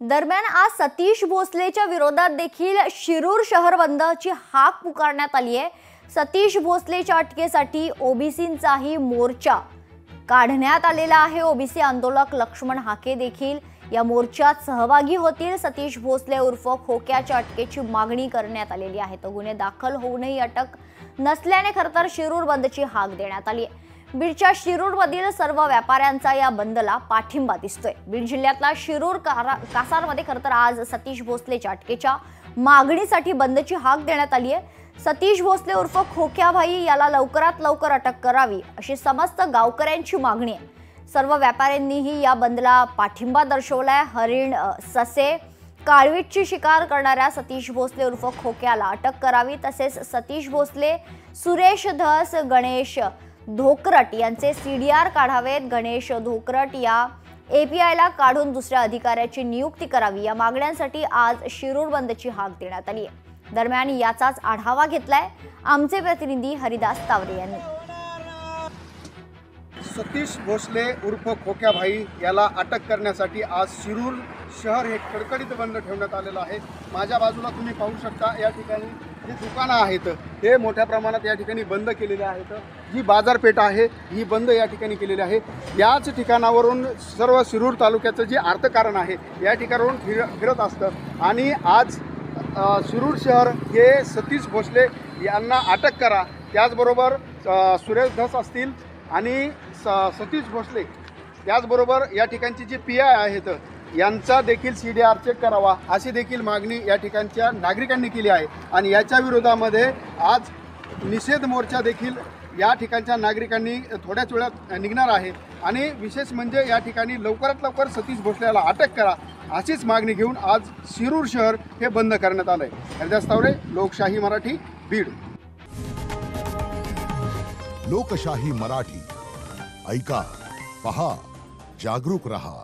दरम्यान आज सतीश भोसलेच्या विरोधात देखील शिरूर शहर बंदची हाक पुकारण्यात आली आहे। सतीश भोसलेच्या अटकेसाठी ओबीसींचाही मोर्चा काढण्यात आलेला आहे। ओबीसी आंदोलक लक्ष्मण हाके देखील या मोर्चात सहभागी होतील। सतीश भोसले उर्फ खोक्याच्या अटकेची मागणी करण्यात आलेली आहे। तो गुन्हे दाखल होऊनही अटक नसल्याने खरतर शिरूर बंदची हाक देण्यात आली आहे। बीडच्या शिरूरमधील सर्व व्यापाऱ्यांचा या बंदला पाठिंबा दिसतोय। बीड जिल्ह्यातला शिरूर कासारमध्ये खरतर आज सतीश भोसलेच्या अटकेच्या मागणीसाठी बंदची हाक देण्यात आली आहे। सतीश भोसले उर्फ खोक्याभाई याला लवकरात लवकर अटक करावी अशी समस्त गावकऱ्यांची मागणी आहे। सर्व व्यापाऱ्यांनीही या बंदला पाठिंबा दर्शवलाय। हरिण, ससे, काळवीटची शिकार करणाऱ्या सतीश भोसले उर्फ खोक्याला अटक करावी, तसेच सतीश भोसले, सुरेश धस, गणेश धोकरट यांचे सीडीआर काढावेत। गणेश धोकरट या एपीआयला काढून दुसऱ्या अधिकाऱ्याची नियुक्ती करावी या मागण्यांसाठी आज शिरूर बंदची हाक देण्यात आली आहे। दरम्यान याचाच आढावा घेतलाय आमचे प्रतिनिधी हरिदास तावरे यांनी। सतीश भोसले उर्फ खोक्याभाई याला अटक करण्यासाठी आज शिरूर शहर हे कडकडीत बंद ठेवण्यात आलेलं आहे। माझ्या बाजूला तुम्ही पाहू शकता, या ठिकाणी जी दुकानं आहेत हे मोठ्या प्रमाणात या ठिकाणी बंद केलेले आहेत। जी बाजारपेठ आहे ही बंद या ठिकाणी केलेली आहे। याच ठिकाणावरून सर्व शिरूर तालुक्याचं जे अर्थकारण आहे या ठिकाणावरून फिरत असतं आणि आज शिरूर शहर हे सतीश भोसले यांना अटक करा, त्याचबरोबर सुरेश धस असतील आणि सतीश भोसले, त्याचबरोबर या ठिकाणची जी पीआय आहेत यांचा देखील सीडीआर चेक करावा अशी देखील मागणी या ठिकाणच्या नागरिकांनी केली आहे। आणि याच्या विरोधामध्ये आज निषेध मोर्चा देखील या ठिकाणच्या नागरिकांनी थोड्याच वेळात निघणार आहे। आणि विशेष म्हणजे या ठिकाणी लवकरात लवकर सतीश भोसलेला अटक करा अशीच मागणी घेऊन आज शिरूर शहर हे बंद करण्यात आलं आहे। हरिदास तावरे, लोकशाही मराठी, बीड। लोकशाही मराठी ऐका, पहा, जागरूक रहा।